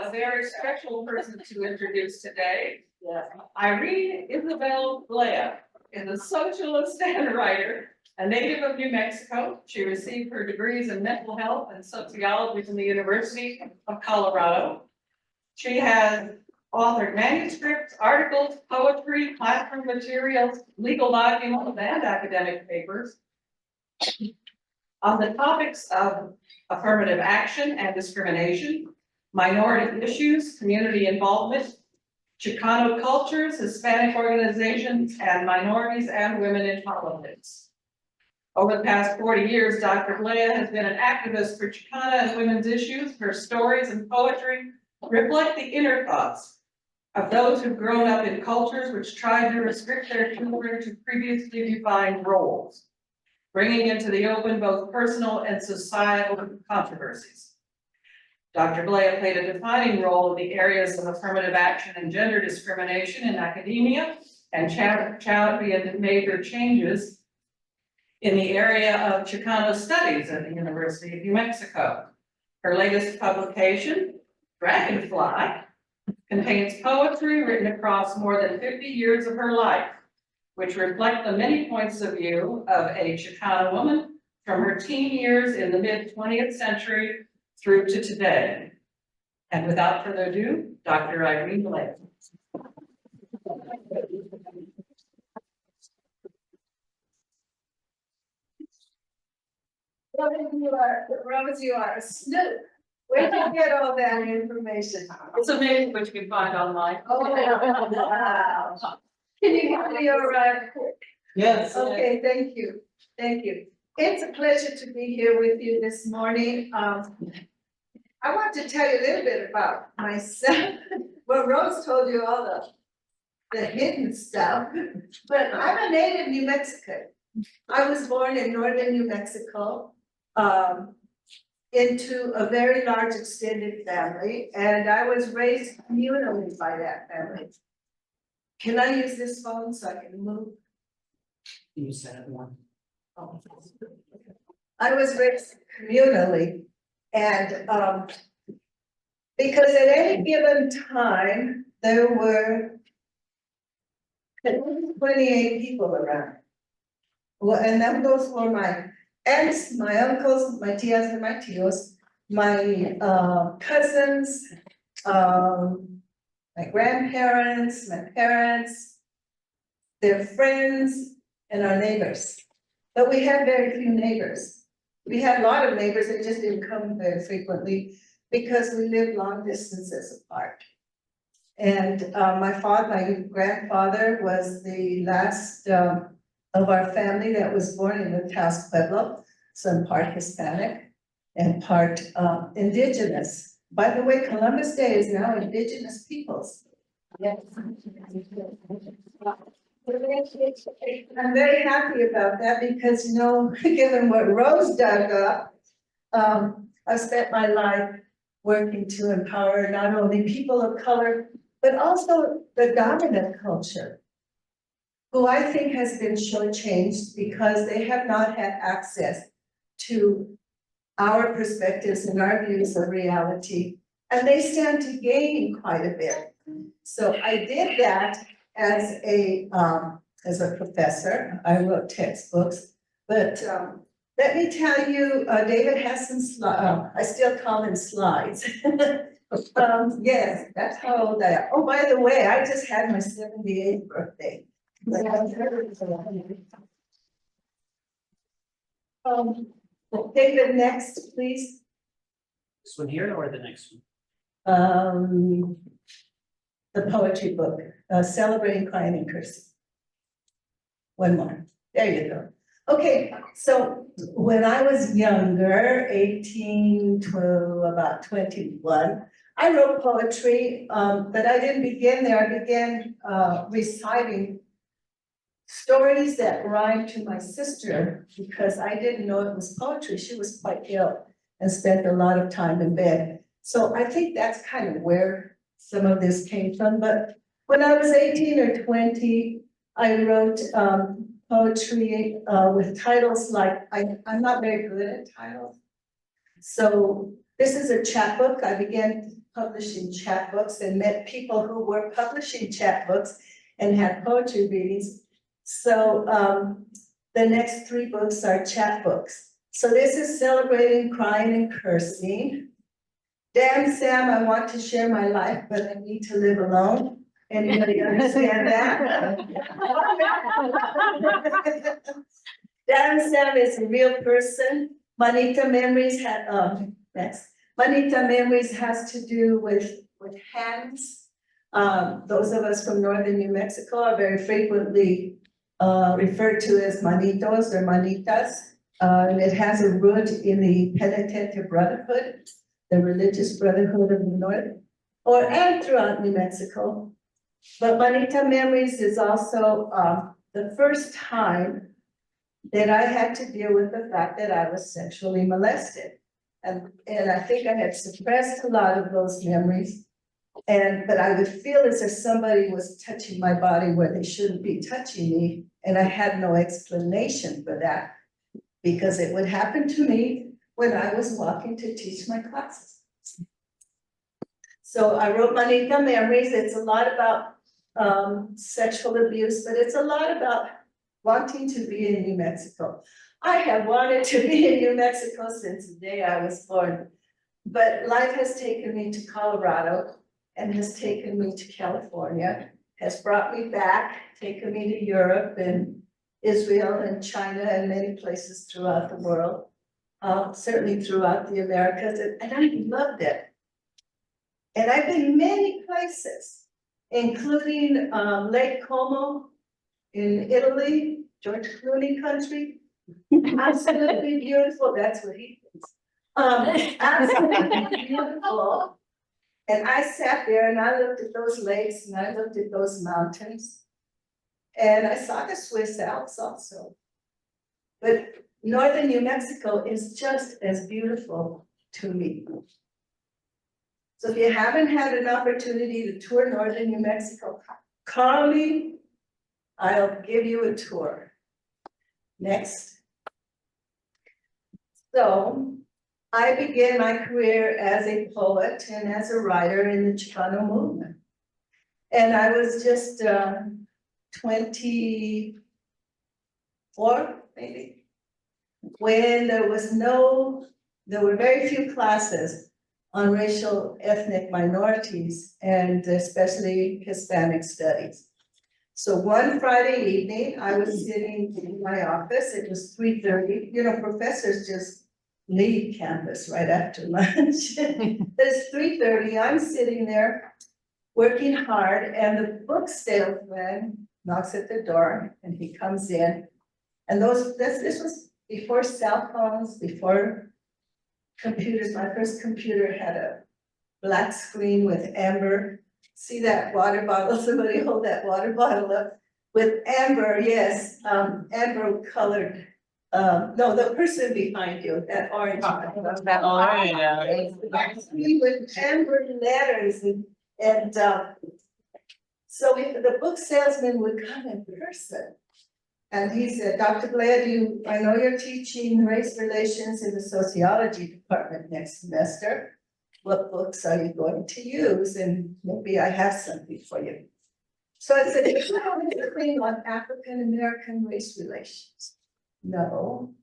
a very special person to introduce today. Irene Blea is a socialist and writer, a native of New Mexico. She received her degrees in mental health and sociology from the University of Colorado. She has authored manuscripts, articles, poetry, classroom materials, legal documents, and academic papers on the topics of affirmative action and discrimination, minority issues, community involvement, Chicano cultures, Hispanic organizations, and minorities and women in politics. Over the past 40 years, Dr. Blea has been an activist for Chicana and women's issues. Her stories and poetry reflect the inner thoughts of those who've grown up in cultures which tried to restrict their children to previously defined roles, bringing into the open both personal and societal controversies. Dr. Blea played a defining role in the areas of affirmative action and gender discrimination in academia and championed major changes in the area of Chicano studies at the University of New Mexico. Her latest publication, Dragonfly, contains poetry written across more than 50 years of her life, which reflect the many points of view of a Chicana woman from her teen years in the mid-20th century through to today. And without further ado, Dr. Irene Blea. Rose, you are a snoop. Where did you get all that information? It's amazing what you can find online. Oh, wow. Can you give me your, Yes. okay, thank you, thank you. It's a pleasure to be here with you this morning. I want to tell you a little bit about myself. Well, Rose told you all the hidden stuff, but I'm a native New Mexican. I was born in northern New Mexico, into a very large extended family, and I was raised communally by that family. Can I use this phone so I can move? You said one. Oh. I was raised communally, and because at any given time, there were 28 people around. Well, and then those were my aunts, my uncles, my tias and my tios, my cousins, my grandparents, my parents, their friends, and our neighbors. But we had very few neighbors. We had a lot of neighbors that just didn't come very frequently because we lived long distances apart. And my grandfather was the last of our family that was born in the Taos Pueblo, so in part Hispanic and part indigenous. By the way, Columbus Day is now Indigenous Peoples. Yes. I'm very happy about that because, you know, given what Rose dug up, I've spent my life working to empower not only people of color, but also the dominant culture, who I think has been shortchanged because they have not had access to our perspectives and our views of reality, and they stand to gain quite a bit. So I did that as a professor. I wrote textbooks, but let me tell you, David has some slides. I still call them slides. Yes, that's how old I am. Oh, by the way, I just had my 78th birthday. David, next, please. This one here or the next one? The poetry book, Celebrating Crying and Cursing. One more. There you go. Okay, so when I was younger, 18 to about 21, I wrote poetry, but I didn't begin there. I began reciting stories that rhymed to my sister because I didn't know it was poetry. She was quite ill and spent a lot of time in bed. So I think that's kind of where some of this came from. But when I was 18 or 20, I wrote poetry with titles like, I'm not very good at titles. So this is a chapbook. I began publishing chapbooks and met people who were publishing chapbooks and had poetry readings. So the next 3 books are chapbooks. So this is Celebrating Crying and Cursing. Damn Sam, I want to share my life, but I need to live alone. Anybody understand that? Damn Sam is a real person. Manita Memories next. Manita Memories has to do with hands. Those of us from northern New Mexico are very frequently referred to as manitos or manitas. And it has a root in the Penitentiary Brotherhood, the religious brotherhood of the North, and throughout New Mexico. But Manita Memories is also the first time that I had to deal with the fact that I was sexually molested. And I think I had suppressed a lot of those memories. But I would feel as if somebody was touching my body where they shouldn't be touching me. And I had no explanation for that because it would happen to me when I was walking to teach my classes. So I wrote Manita Memories. It's a lot about sexual abuse, but it's a lot about wanting to be in New Mexico. I have wanted to be in New Mexico since the day I was born, but life has taken me to Colorado and has taken me to California, has brought me back, taken me to Europe and Israel and China and many places throughout the world, certainly throughout the Americas, and I loved it. And I've been many places, including Lake Como in Italy, George Clooney country. Absolutely beautiful, that's what he thinks. Absolutely beautiful. And I sat there and I looked at those lakes and I looked at those mountains. And I saw the Swiss Alps also. But northern New Mexico is just as beautiful to me. So if you haven't had an opportunity to tour northern New Mexico, call me, I'll give you a tour. Next. So I began my career as a poet and as a writer in the Chicano movement. And I was just 24, maybe, when there were very few classes on racial ethnic minorities and especially Hispanic studies. So one Friday evening, I was sitting in my office, it was 3:30, professors just leave campus right after lunch. It's 3:30, I'm sitting there working hard and the book salesman knocks at the door and he comes in. And this was before cell phones, before computers. My first computer had a black screen with amber. See that water bottle? Somebody hold that water bottle up with amber, yes, amber colored. No, the person behind you, that orange one. With amber letters and so the book salesman would come in person. And he said, Dr. Blea, I know you're teaching race relations in the sociology department next semester. What books are you going to use? And maybe I have something for you. So I said, do you have anything on African-American race relations? No.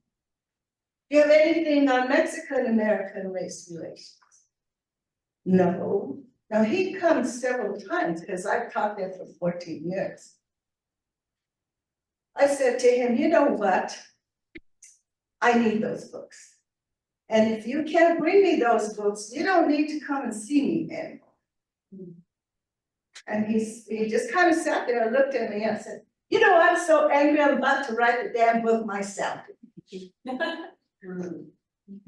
Do you have anything on Mexican-American race relations? No. Now he comes several times because I've taught there for 14 years. I said to him, you know what? I need those books. And if you can't bring me those books, you don't need to come and see me anymore. And he just kind of sat there and looked at me and said, I'm so angry, I'm about to write the damn book myself. And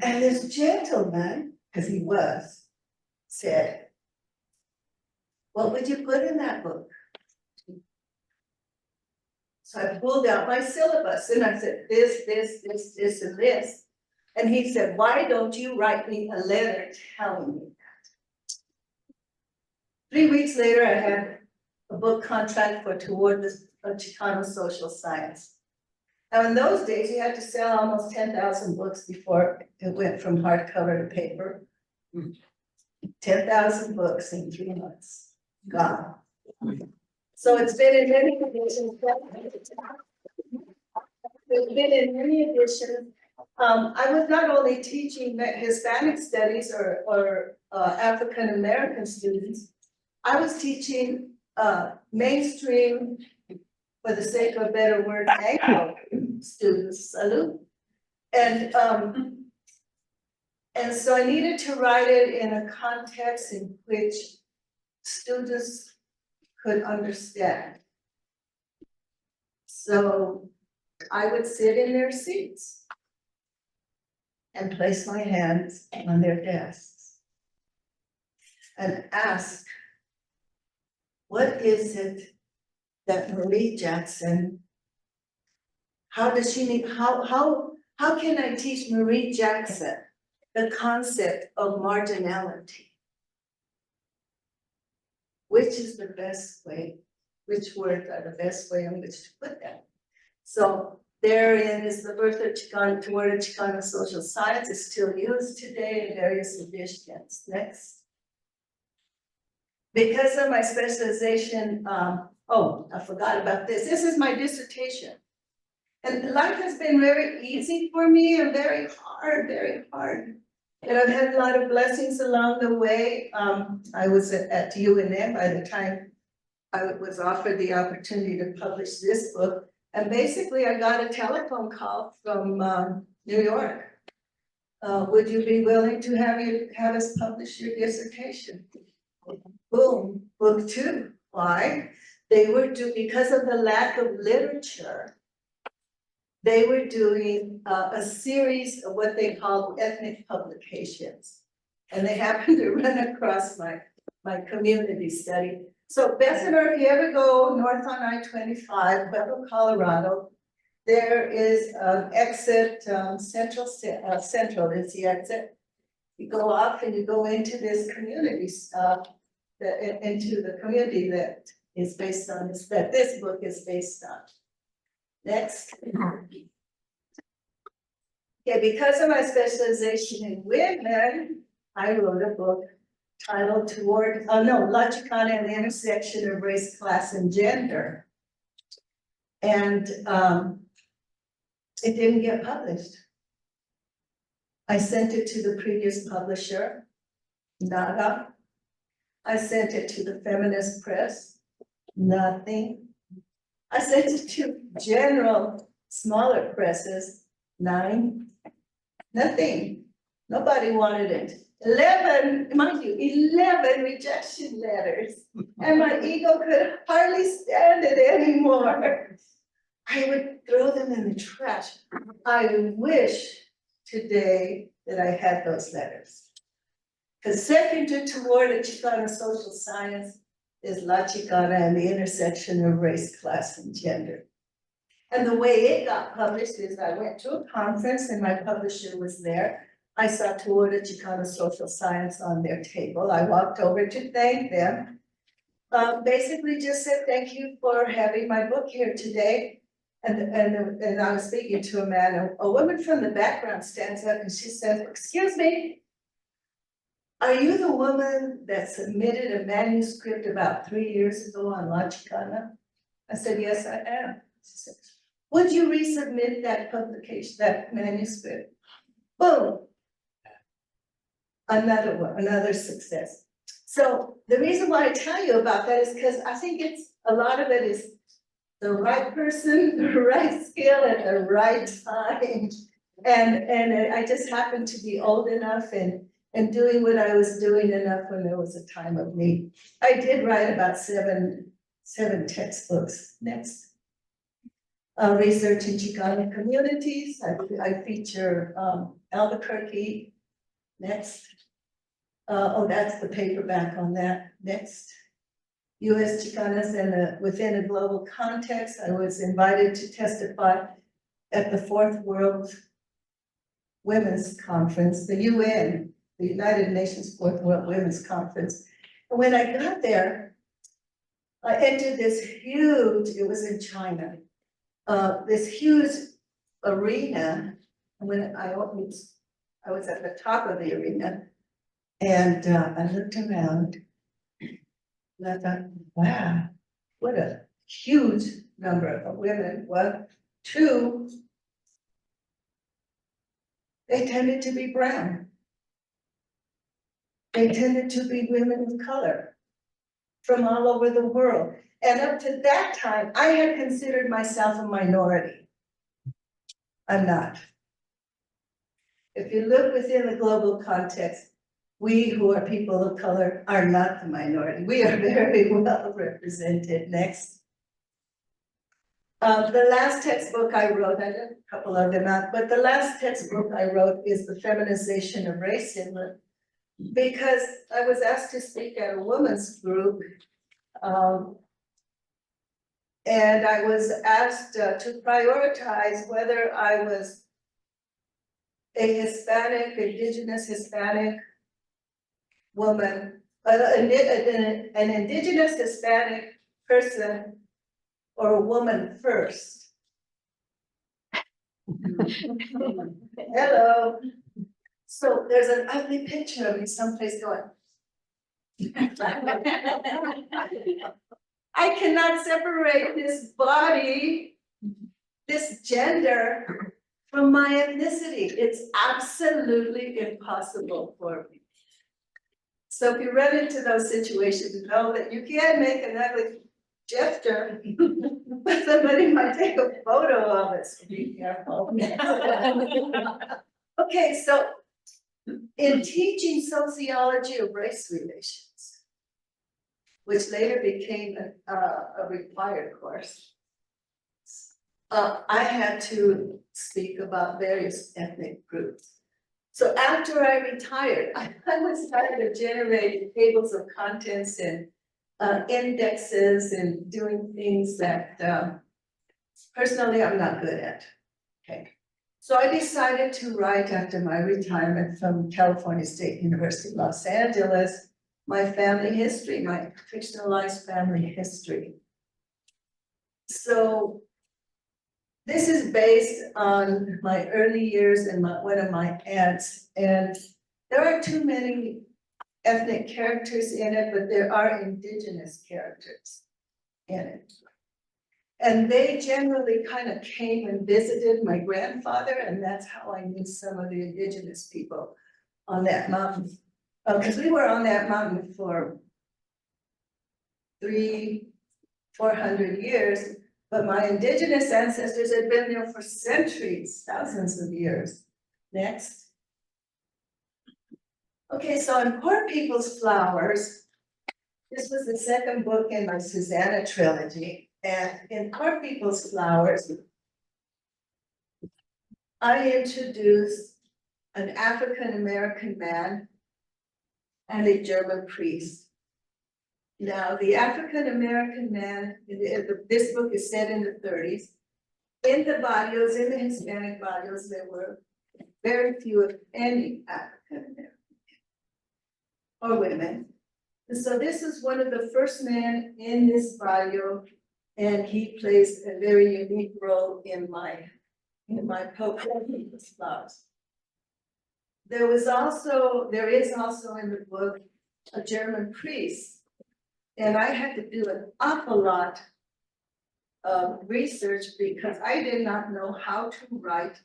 this gentleman, because he was, said, what would you put in that book? So I pulled out my syllabus and I said, this, and this. And he said, why don't you write me a letter telling me that? 3 weeks later, I had a book contract toward the Chicano social science. Now in those days, you had to sell almost 10,000 books before it went from hardcover to paper. 10,000 books in 3 months, gone. So it's been in many editions. It's been in many editions. I was not only teaching Hispanic studies or African American students, I was teaching mainstream, for the sake of a better word, Anglo students, salute. And so I needed to write it in a context in which students could understand. So I would sit in their seats and place my hands on their desks and ask, what is it that Marie Jackson, how does she need, how can I teach Marie Jackson the concept of marginality? Which is the best way, which words are the best way in which to put that? So therein is the birth of Chicano, toward Chicano social science is still used today in various editions. Next. Because of my specialization, oh, I forgot about this. This is my dissertation. And life has been very easy for me and very hard, very hard. And I've had a lot of blessings along the way. I was at UNM by the time I was offered the opportunity to publish this book. And basically I got a telephone call from New York. Would you be willing to have us publish your dissertation? Boom, book 2. Why? Because of the lack of literature, they were doing a series of what they called ethnic publications. And they happened to run across my community study. So Bessemer, if you ever go north on I-25, Pueblo, Colorado, there is an exit, Central is the exit. You go off and you go into this community, into the community that is based on this, that this book is based on. Next. Okay, because of my specialization in women, I wrote a book titled La Chicana and the Intersection of Race, Class, and Gender. And it didn't get published. I sent it to the previous publisher, nada. I sent it to the feminist press, nothing. I sent it to general, smaller presses, 9, nothing. Nobody wanted it. 11, mind you, 11 rejection letters. And my ego could hardly stand it anymore. I would throw them in the trash. I wish today that I had those letters. Because second toward a Chicana social science is La Chicana and the intersection of race, class, and gender. And the way it got published is I went to a conference and my publisher was there. I saw Toward a Chicana social science on their table. I walked over to thank them. Basically just said, thank you for having my book here today. And I was speaking to a man, a woman from the background stands up and she says, excuse me, are you the woman that submitted a manuscript about 3 years ago on La Chicana? I said, yes, I am. She said, would you resubmit that publication, that manuscript? Boom. Another one, another success. So the reason why I tell you about that is because I think a lot of it is the right person, the right skill at the right time. And I just happened to be old enough and doing what I was doing enough when there was a time of need. I did write about seven textbooks. Next. Research in Chicano communities. I feature Albuquerque. Next. Oh, that's the paperback on that. Next. U.S. Chicanas within a global context. I was invited to testify at the 4th World Women's Conference, the UN, the United Nations 4th World Women's Conference. And when I got there, I entered this huge, it was in China, this huge arena. And when I was at the top of the arena, And I looked around. And I thought, wow, what a huge number of women. One, two, they tended to be brown. They tended to be women of color from all over the world. And up to that time, I had considered myself a minority. I'm not. If you look within the global context, we who are people of color are not the minority. We are very well represented. Next. The last textbook I wrote, I did a couple of them out, but the last textbook I wrote is The Feminization of Racism, because I was asked to speak at a women's group. And I was asked to prioritize whether I was a Hispanic, indigenous Hispanic woman, an indigenous Hispanic person, or a woman first. Hello. So there's an ugly picture of me someplace going. I cannot separate this body, this gender, from my ethnicity. It's absolutely impossible for me. So if you run into those situations, know that you can't make an ugly gesture, but somebody might take a photo of it, so be careful. Okay, so in teaching sociology of race relations, which later became a required course, I had to speak about various ethnic groups. So after I retired, I was tired of generating tables of contents and indexes and doing things that personally I'm not good at. Okay. So I decided to write after my retirement from California State University, Los Angeles, my family history, my fictionalized family history. So this is based on my early years and one of my aunts, and there are too many ethnic characters in it, but there are indigenous characters in it. And they generally kind of came and visited my grandfather, and that's how I knew some of the indigenous people on that mountain. Because we were on that mountain for 300-400 years, but my indigenous ancestors had been there for centuries, thousands of years. Next. Okay, so in Poor People's Flowers, this was the second book in my Susanna trilogy, and in Poor People's Flowers, I introduced an African-American man and a German priest. Now, the African-American man, this book is set in the 30s. In the barrios, in the Hispanic barrios, there were very few, if any, African-American or women. And so this is one of the first men in this barrio, and he plays a very unique role in my Poor People's Flowers. There is also in the book a German priest. And I had to do an awful lot of research because I did not know how to write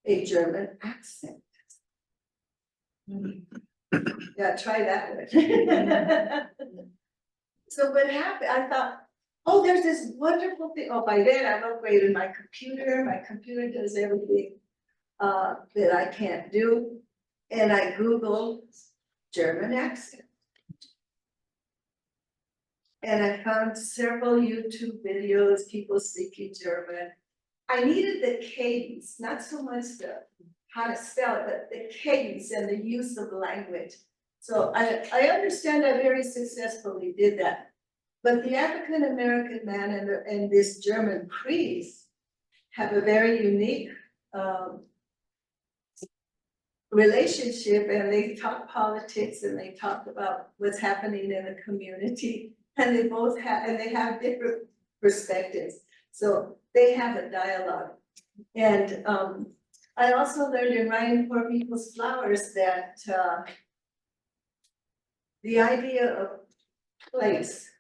a German accent. Yeah, try that one. So what happened, I thought, oh, there's this wonderful thing. Oh, by then I've upgraded my computer. My computer does everything that I can't do. And I Googled German accent. And I found several YouTube videos, people speaking German. I needed the cadence, not so much the how to spell it, but the cadence and the use of language. So I understand I very successfully did that. But the African-American man and this German priest have a very unique relationship, and they talk politics and they talk about what's happening in the community. And they both have, and they have different perspectives. So they have a dialogue. And I also learned in writing Poor People's Flowers that the idea of place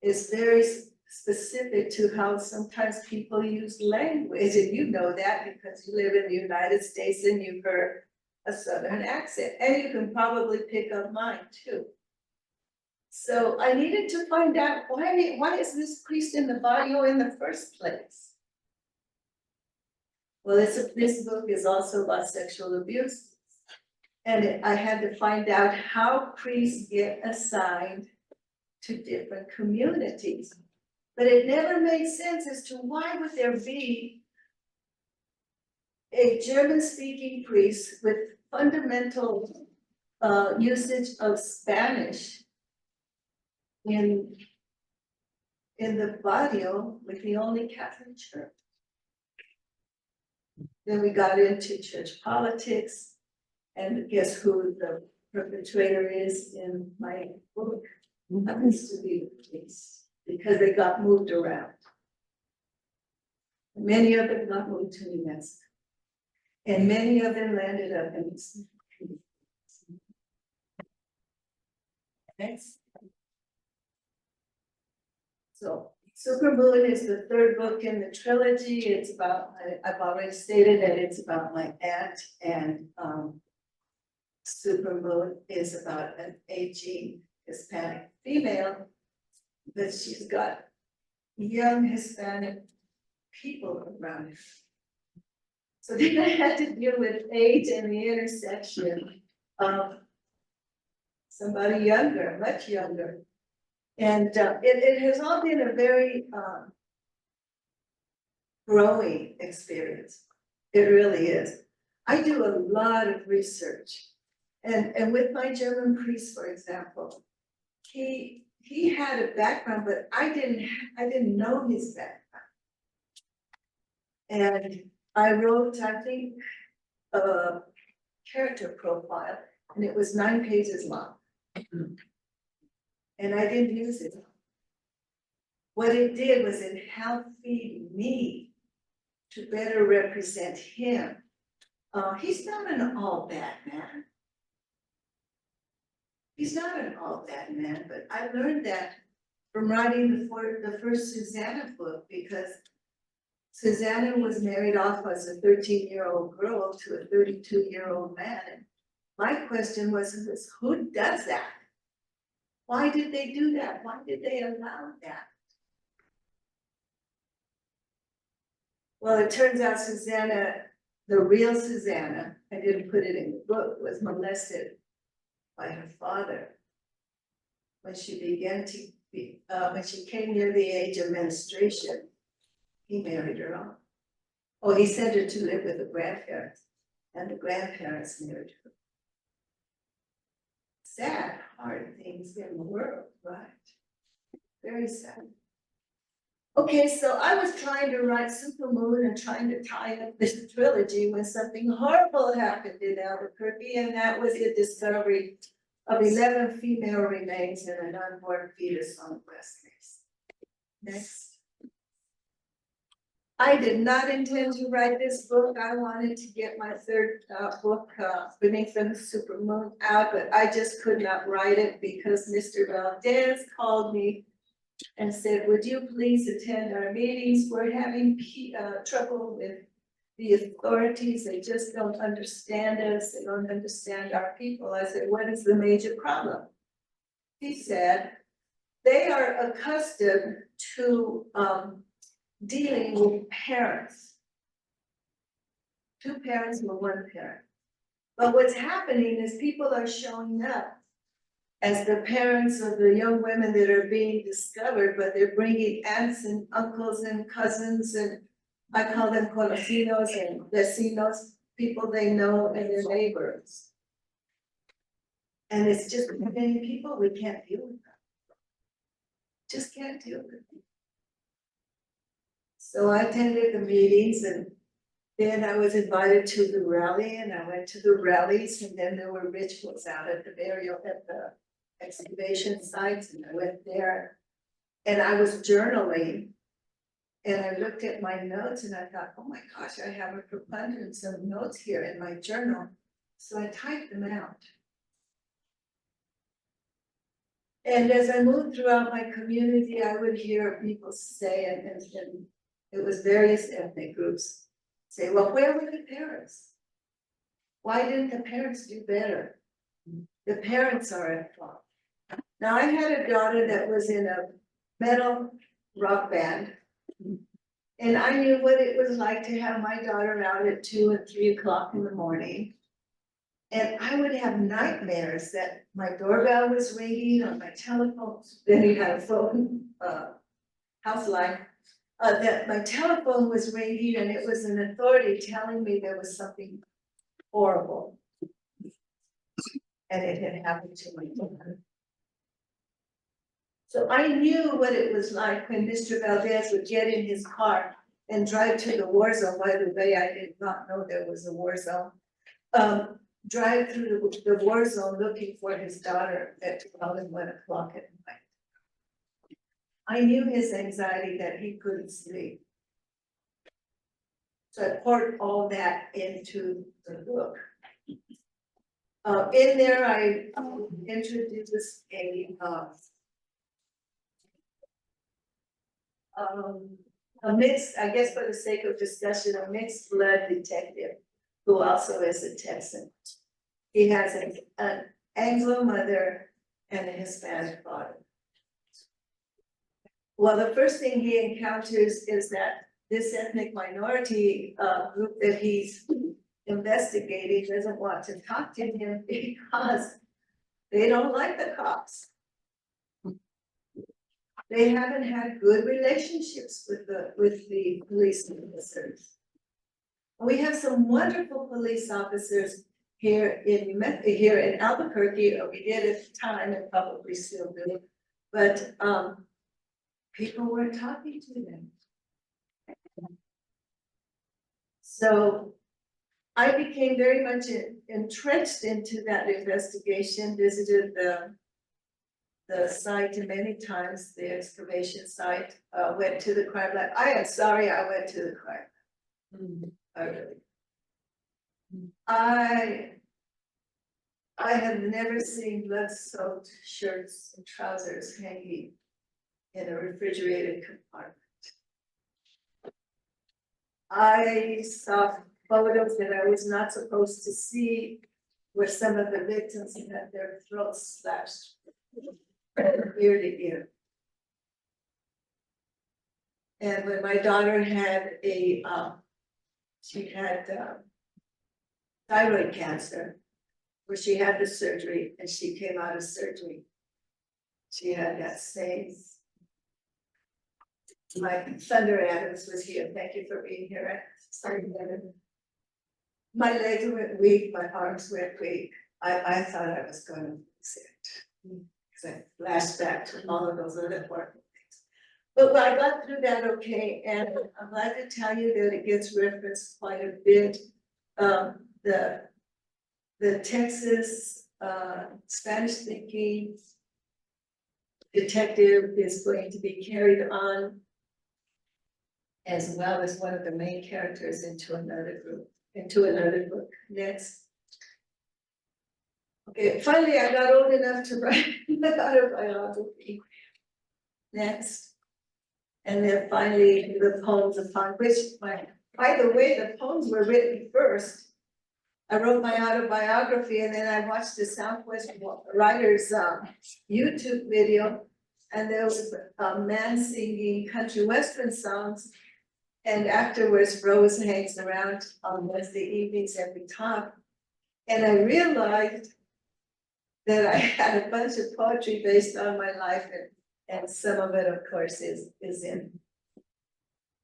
is very specific to how sometimes people use language, and you know that because you live in the United States and you've heard a Southern accent, and you can probably pick up mine too. So I needed to find out why is this priest in the bio in the first place? Well, this book is also about sexual abuse. And I had to find out how priests get assigned to different communities. But it never made sense as to why would there be a German-speaking priest with fundamental usage of Spanish in the barrio with the only Catholic church. Then we got into church politics, and guess who the perpetrator is in my book? Happens to be the police, because they got moved around. Many of them got moved to New Mexico, and many of them landed up in this. Next. So Supermoon is the third book in the trilogy. It's about, I've already stated that it's about my aunt, and Supermoon is about an aging Hispanic female, but she's got young Hispanic people around her. So then I had to deal with age and the intersection of somebody younger, much younger. And it has all been a very growing experience. It really is. I do a lot of research. And with my German priest, for example, he had a background, but I didn't know his background. And I wrote, I think, a character profile, and it was 9 pages long. And I didn't use it. What it did was it helped feed me to better represent him. He's not an all bad man. He's not an all bad man, but I learned that from writing the first Susanna book, because Susanna was married off as a 13-year-old girl to a 32-year-old man. And my question was, who does that? Why did they do that? Why did they allow that? Well, it turns out Susanna, the real Susanna, I didn't put it in the book, was molested by her father when she began to be, when she came near the age of menstruation. He married her off. Oh, he sent her to live with the grandparents, and the grandparents married her. Sad, hard things in the world, right? Very sad. Okay, so I was trying to write Supermoon and trying to tie up this trilogy when something horrible happened in Albuquerque, and that was the discovery of 11 female remains in an unborn fetus on the West Coast. Next. I did not intend to write this book. I wanted to get my third book, Beneath the Supermoon, out, but I just could not write it because Mr. Valdez called me and said, would you please attend our meetings? We're having trouble with the authorities. They just don't understand us. They don't understand our people. I said, what is the major problem? He said, they are accustomed to dealing with parents. 2 parents or 1 parent. But what's happening is people are showing up as the parents of the young women that are being discovered, but they're bringing aunts and uncles and cousins, and I call them conocidos and vecinos, people they know and their neighbors. And it's just many people, we can't deal with them. Just can't deal with them. So I attended the meetings, and then I was invited to the rally, and I went to the rallies, and then there were rituals out at the burial, at the excavation sites, and I went there, and I was journaling, and I looked at my notes, and I thought, oh my gosh, I have a preponderance of notes here in my journal. So I typed them out. And as I moved throughout my community, I would hear people say, and it was various ethnic groups, say, well, where were the parents? Why didn't the parents do better? The parents are at fault. Now, I had a daughter that was in a metal rock band. And I knew what it was like to have my daughter out at 2 and 3 o'clock in the morning. And I would have nightmares that my doorbell was ringing on my telephone, then you had a phone, house line. That my telephone was ringing and it was an authority telling me there was something horrible. And it had happened to my daughter. So I knew what it was like when Mr. Valdez would get in his car and drive to the war zone. By the way, I did not know there was a war zone. Drive through the war zone looking for his daughter at 12 and 1 o'clock at night. I knew his anxiety that he couldn't sleep. So I poured all that into the book. In there, I introduced a mixed, I guess for the sake of discussion, a mixed blood detective who also is a Texan. He has an Anglo mother and a Hispanic father. Well, the first thing he encounters is that this ethnic minority group that he's investigating doesn't want to talk to him because they don't like the cops. They haven't had good relationships with the police officers. We have some wonderful police officers here in Albuquerque, or we did at the time and probably still do, but people weren't talking to them. So I became very much entrenched into that investigation, visited the site many times, the excavation site, went to the crime lab. I am sorry I went to the crime lab. I really. I have never seen blood-soaked shirts and trousers hanging in a refrigerated compartment. I saw photos that I was not supposed to see, where some of the victims had their throats slashed ear to ear. And when my daughter had she had thyroid cancer, where she had the surgery and she came out of surgery, she had that same. My Thunder Adams was here. Thank you for being here. Sorry, Devin. My legs went weak, my arms went weak. I thought I was going to lose it. Because I flashed back to all of those other horrible things. But I got through that okay, and I'm glad to tell you that it gets referenced quite a bit. The Texas Spanish-speaking detective is going to be carried on as well as one of the main characters into another book. Next. Okay, finally I got old enough to write an autobiography. Next. And then finally the poems upon which by the way, the poems were written first. I wrote my autobiography and then I watched the SouthWest writers YouTube video, and there was a man singing country western songs. And afterwards, Rose hangs around on Wednesday evenings every time. And I realized that I had a bunch of poetry based on my life, and some of it, of course, is in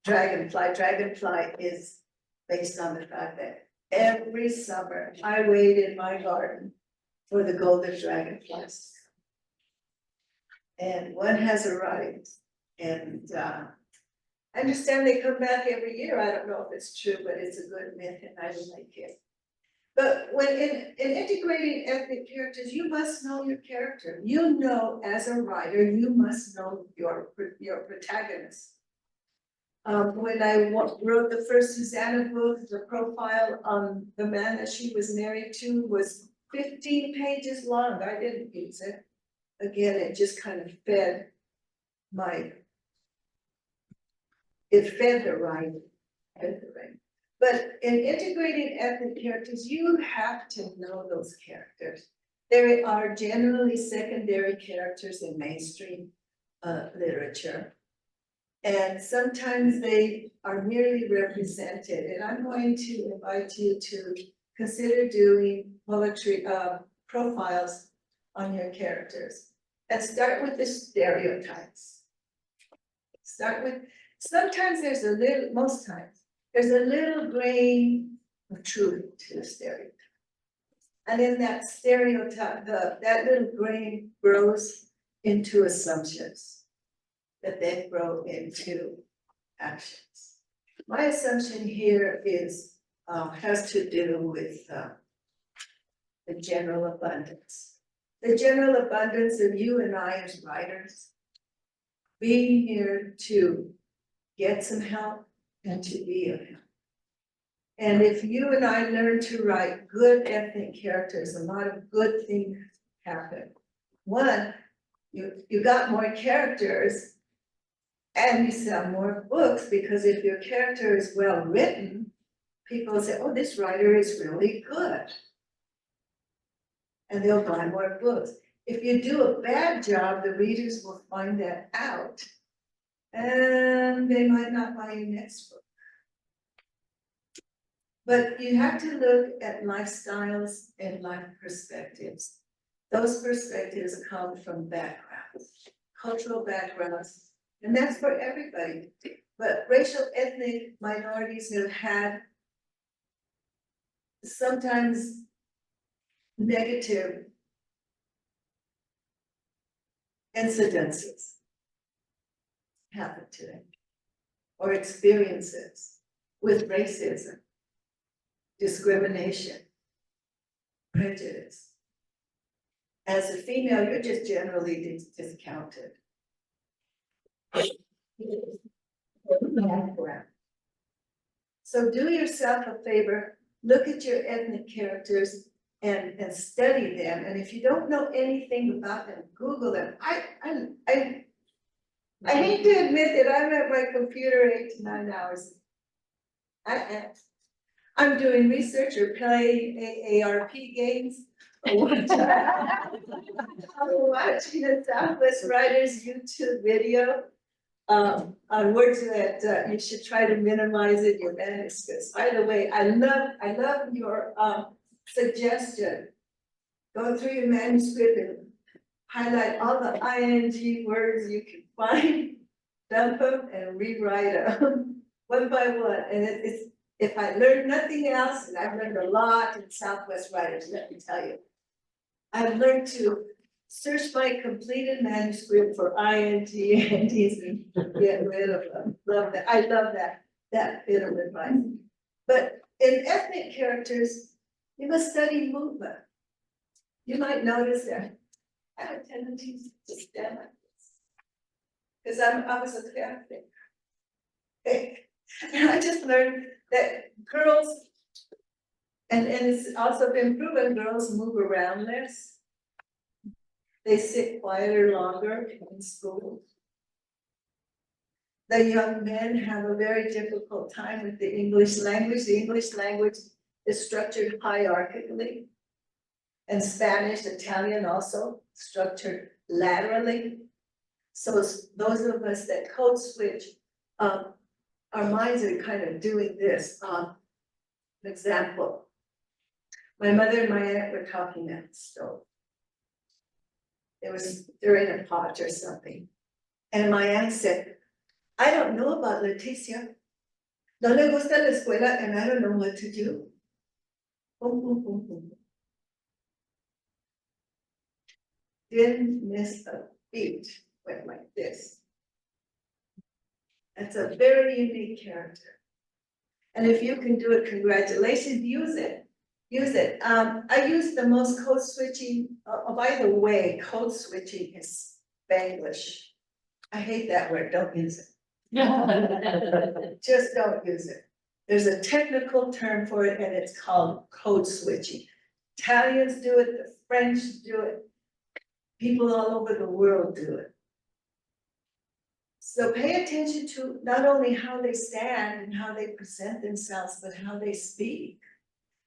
Dragonfly. Dragonfly is based on the fact that every summer I wait in my garden for the golden dragonflies. And one has arrived, and I understand they come back every year. I don't know if it's true, but it's a good myth and I like it. But when in integrating ethnic characters, you must know your character. You know, as a writer, you must know your protagonist. When I wrote the first Susanna book, the profile on the man that she was married to was 15 pages long. I didn't use it. Again, it just kind of fed it fed the writing. But in integrating ethnic characters, you have to know those characters. There are generally secondary characters in mainstream literature. And sometimes they are merely represented, and I'm going to invite you to consider doing poetry profiles on your characters. And start with the stereotypes. Sometimes there's a little, most times, there's a little grain of truth to the stereotype. And in that stereotype, that little grain grows into assumptions that then grow into actions. My assumption here is, has to do with the general abundance. The general abundance of you and I as writers, being here to get some help and to be of help. And if you and I learn to write good ethnic characters, a lot of good things happen. One, you got more characters and you sell more books, because if your character is well written, people say, oh, this writer is really good. And they'll buy more books. If you do a bad job, the readers will find that out. And they might not buy your next book. But you have to look at lifestyles and life perspectives. Those perspectives come from backgrounds, cultural backgrounds, and that's for everybody. But racial ethnic minorities have had sometimes negative incidences happen to them, or experiences with racism, discrimination, prejudice. As a female, you're just generally discounted. So do yourself a favor, look at your ethnic characters and study them. And if you don't know anything about them, Google them. I hate to admit that I'm at my computer 8 to 9 hours. I'm doing research or playing AARP games. Or watching a SouthWest Writers YouTube video on words that you should try to minimize in your manuscripts. By the way, I love your suggestion. Go through your manuscript and highlight all the ing words you can find, dump them and rewrite them one by one. And it's, if I learned nothing else, and I've learned a lot in SouthWest Writers, let me tell you, I've learned to search my completed manuscript for INT, NTs, and get rid of them. Love that. I love that bit of advice. But in ethnic characters, you must study movement. You might notice that I have a tendency to stand like this, because I was a Catholic. And I just learned that girls, and it's also been proven, girls move around less. They sit quieter longer in school. The young men have a very difficult time with the English language. The English language is structured hierarchically. And Spanish, Italian also structured laterally. So those of us that code switch, our minds are kind of doing this. An example, my mother and my aunt were talking at the stove. It was during a pot or something. And my aunt said, I don't know about Leticia. No le gusta la escuela and I don't know what to do. Boom, boom, boom, boom. Didn't miss a beat, went like this. That's a very unique character. And if you can do it, congratulations, use it. Use it. I use the most code switching, by the way, code switching is Spanglish. I hate that word, don't use it. Just don't use it. There's a technical term for it and it's called code switching. Italians do it, the French do it. People all over the world do it. So pay attention to not only how they stand and how they present themselves, but how they speak.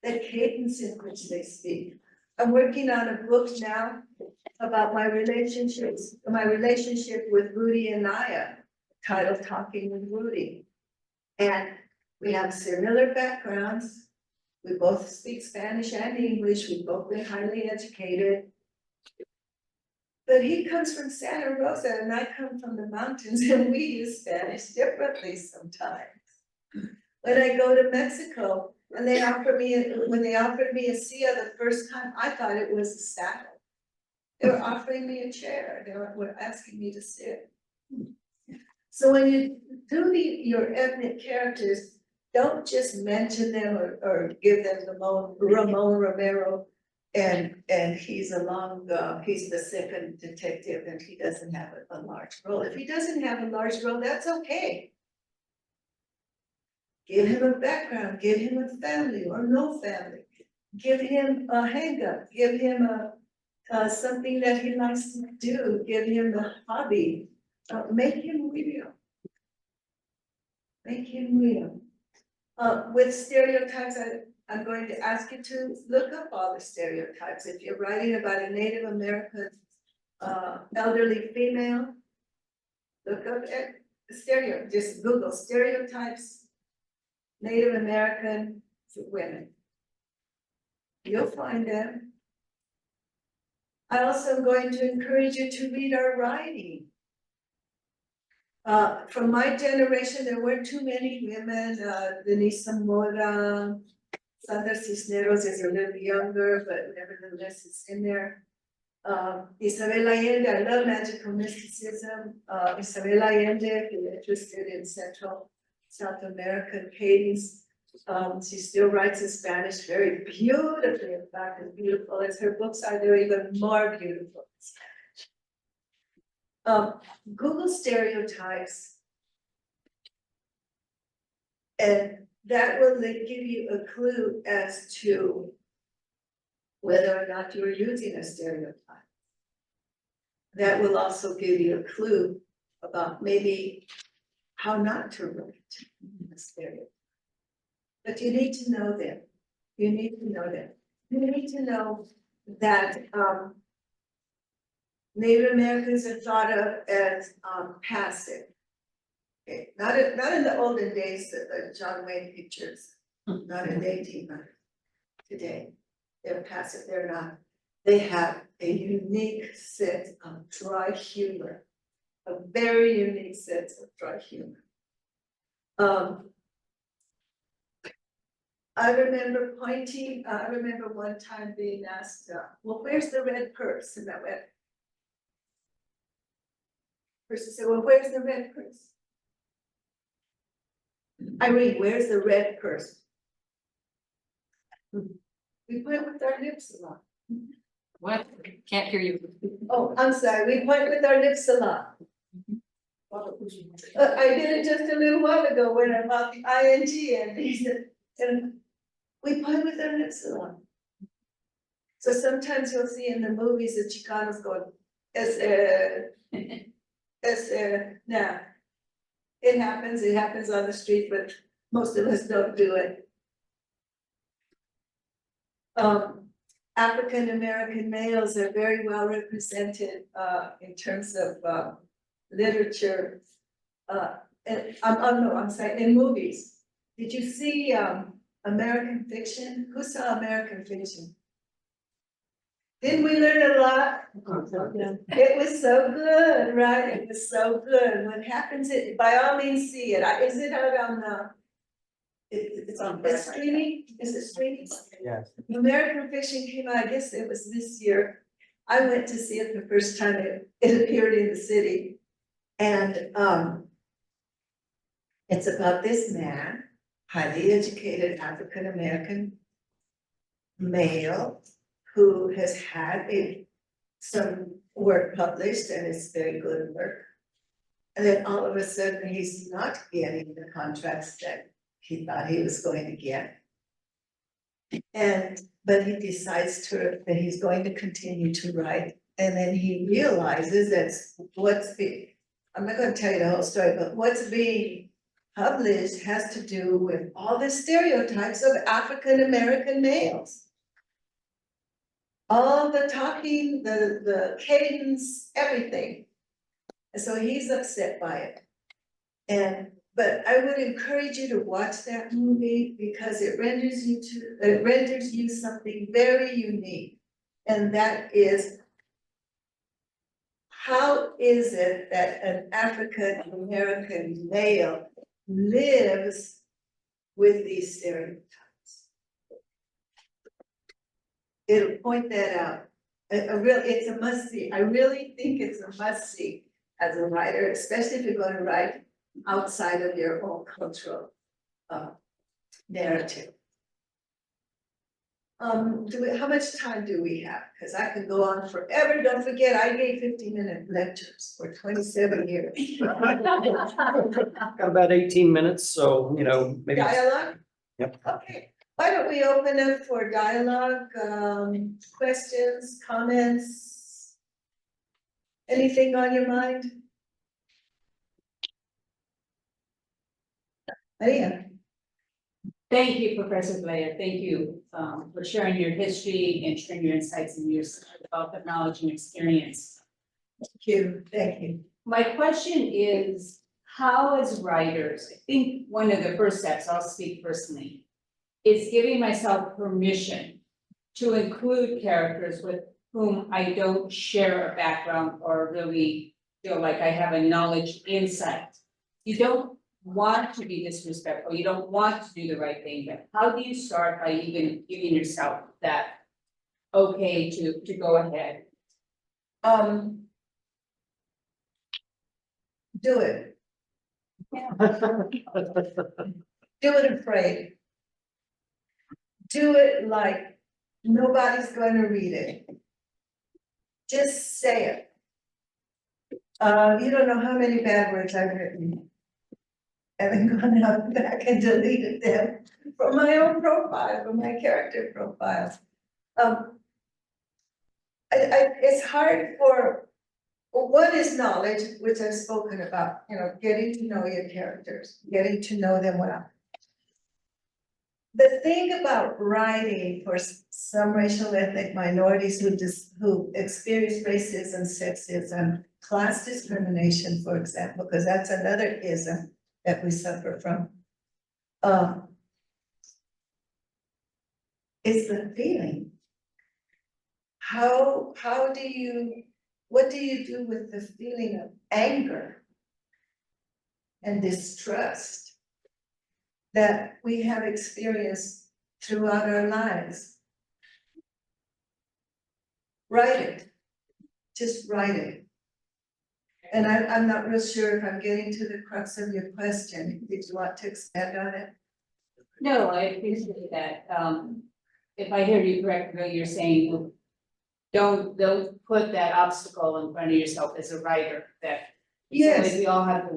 The cadence in which they speak. I'm working on a book now about my relationship with Rudy and Naya, titled Talking with Rudy. And we have similar backgrounds. We both speak Spanish and English. We've both been highly educated. But he comes from Santa Rosa and I come from the mountains and we use Spanish differently sometimes. When I go to Mexico and when they offered me a silla the first time, I thought it was a saddle. They were offering me a chair. They were asking me to sit. So when you do your ethnic characters, don't just mention them or give them Ramon Romero and he's he's the second detective and he doesn't have a large role. If he doesn't have a large role, that's okay. Give him a background, give him a family or no family. Give him a hang-up, give him something that he likes to do, give him a hobby. Make him real. Make him real. With stereotypes, I'm going to ask you to look up all the stereotypes. If you're writing about a Native American elderly female, look up just Google stereotypes, Native American women. You'll find them. I also am going to encourage you to read our writing. From my generation, there weren't too many women. Denise Zamora, Sandra Cisneros is a little younger, but nevertheless it's in there. Isabel Allende, I love magical mysticism. Isabel Allende, if you're interested in Central South American cadence, she still writes in Spanish very beautifully, in fact, as beautiful as her books are, they're even more beautiful in Spanish. Google stereotypes, and that will give you a clue as to whether or not you're using a stereotype. That will also give you a clue about maybe how not to write a stereotype. But you need to know them. You need to know them. You need to know that Native Americans are thought of as passive. Okay. Not in the olden days, the John Wayne pictures, not in the 1800s. Today, they're passive, they're not. They have a unique sense of dry humor, a very unique sense of dry humor. I remember one time being asked, well, where's the red purse? And I went, person said, well, where's the red purse? Irene, where's the red purse? We point with our lips a lot. What? Can't hear you. Oh, I'm sorry, we point with our lips a lot. I did it just a little while ago when I bought the ing and he said, and we point with our lips a lot. So sometimes you'll see in the movies the Chicanos going, now. It happens on the street, but most of us don't do it. African American males are very well represented in terms of literature. I'm sorry, in movies. Did you see American Fiction? Who saw American Fiction? Didn't we learn a lot? It was so good, right? It was so good. What happens, by all means see it. Is it out on it's on streaming? Is it streaming? Yes. American Fiction came out, I guess it was this year. I went to see it the first time it appeared in the city. And it's about this man, highly educated African American male, who has had some work published, and it's very good work. And then all of a sudden, he's not getting the contracts that he thought he was going to get. But he decides that he's going to continue to write, and then he realizes I'm not gonna tell you the whole story, but what's being published has to do with all the stereotypes of African American males. All the talking, the cadence, everything. And so he's upset by it. But I would encourage you to watch that movie because it renders you something very unique. And that is, how is it that an African American male lives with these stereotypes? It'll point that out. It's a must see. I really think it's a must see as a writer, especially if you're going to write outside of your own cultural narrative. How much time do we have? Because I can go on forever. Don't forget, I gave 15-minute lectures for 27 years. Got about 18 minutes, so, maybe. Dialogue? Yep. Okay, why don't we open up for dialogue, questions, comments? Anything on your mind? Maria? Thank you, Professor Blea. Thank you for sharing your history and sharing your insights and your wealth of knowledge and experience. Thank you. My question is, how as writers, I think one of the first steps, I'll speak personally, is giving myself permission to include characters with whom I don't share a background or really feel like I have a knowledge insight. You don't want to be disrespectful, you don't want to do the right thing, but how do you start by even giving yourself that okay to go ahead? Do it. Do it afraid. Do it like nobody's going to read it. Just say it. You don't know how many bad words I've written. And then gone out back and deleted them from my own profile, from my character profiles. It's hard for, what is knowledge, which I've spoken about, getting to know your characters, getting to know them well. The thing about writing for some racial ethnic minorities who experience racism, sexism, class discrimination, for example, because that's another ism that we suffer from, is the feeling. What do you do with the feeling of anger and distrust that we have experienced throughout our lives? Write it, just write it. And I'm not real sure if I'm getting to the crux of your question. Did you want to expand on it? No, I appreciate that. If I hear you correctly, you're saying don't put that obstacle in front of yourself as a writer, that Yes, we all have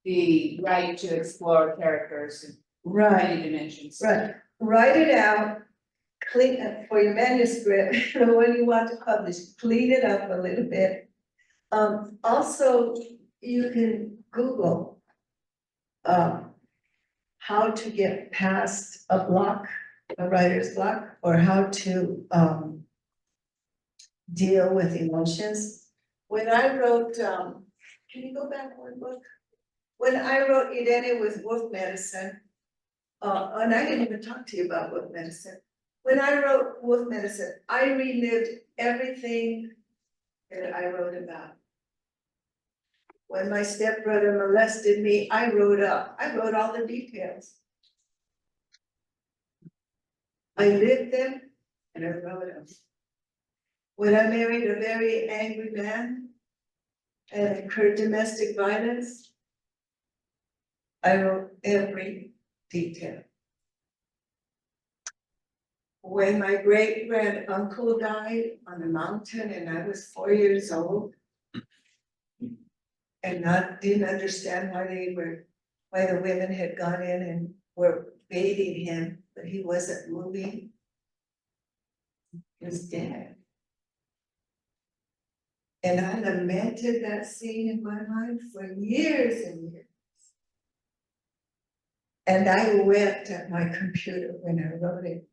the right to explore characters in right, many dimensions. right. Write it out, clean up for your manuscript, when you want to publish, clean it up a little bit. Also, you can Google how to get past a block, a writer's block, or how to deal with emotions. When I wrote, can you go back one book? When I wrote Irene with wolf medicine, and I didn't even talk to you about wolf medicine. When I wrote wolf medicine, I relived everything that I wrote about. When my stepbrother molested me, I wrote all the details. I lived them and I wrote them. When I married a very angry man and incurred domestic violence, I wrote every detail. When my great grand uncle died on the mountain and I was 4 years old, and didn't understand why the women had gone in and were baiting him, but he wasn't moving. He was dead. And I lamented that scene in my mind for years and years. And I wept at my computer when I wrote it.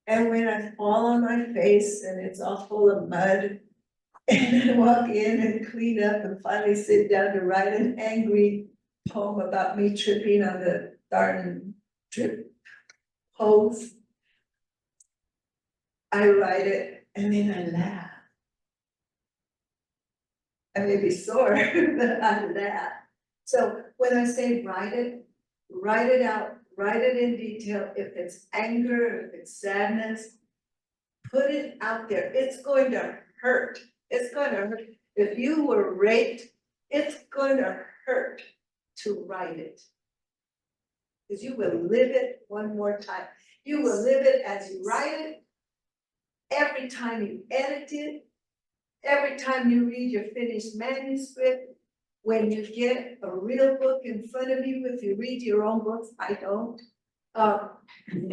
And when I fall on my face and it's all full of mud, and I walk in and clean up and finally sit down to write an angry poem about me tripping on the darn trip hose, I write it and then I laugh. I may be sore, but I laugh. So when I say write it out, write it in detail. If it's anger, if it's sadness, put it out there. It's going to hurt. It's going to hurt. If you were raped, it's going to hurt to write it. Because you will live it one more time. You will live it as you write it, every time you edit it, every time you read your finished manuscript. When you get a real book in front of you, if you read your own books, I don't. You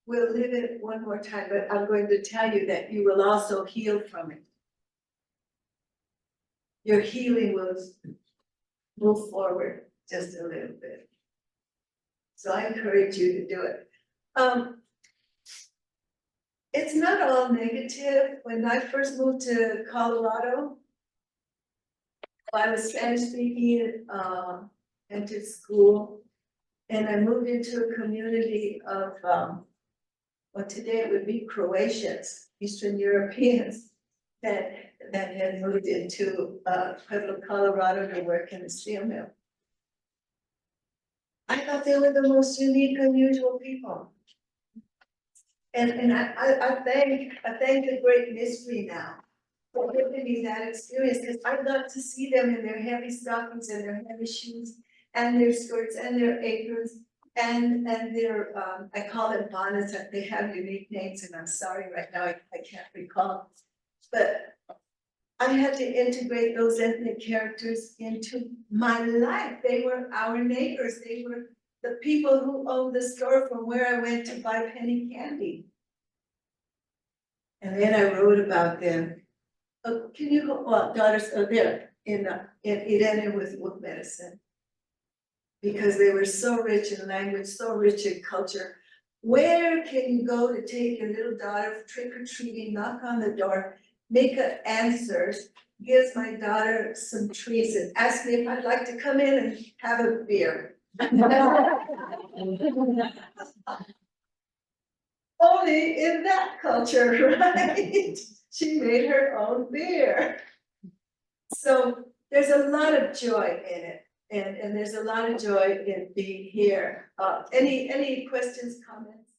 will live it one more time, but I'm going to tell you that you will also heal from it. Your healing will move forward just a little bit. So I encourage you to do it. It's not all negative. When I first moved to Colorado, I was Spanish speaking, entered school, and I moved into a community of, well, today it would be Croatians, Eastern Europeans, that had moved into Pueblo, Colorado to work in a steel mill. I thought they were the most unique, unusual people. And I thank the Great Mystery now for giving me that experience, because I got to see them in their heavy stockings and their heavy shoes and their skirts and their aprons and their, I call it bonnets, they have unique names, and I'm sorry right now, I can't recall. But I had to integrate those ethnic characters into my life. They were our neighbors. They were the people who owned the store from where I went to buy penny candy. And then I wrote about them. Oh, can you go, well, daughters are there in Irene with wood medicine. Because they were so rich in language, so rich in culture. Where can you go to take your little daughter trick-or-treating, knock on the door, make up answers, gives my daughter some treats and asks me if I'd like to come in and have a beer. Only in that culture, right? She made her own beer. So there's a lot of joy in it, and there's a lot of joy in being here. Any questions, comments?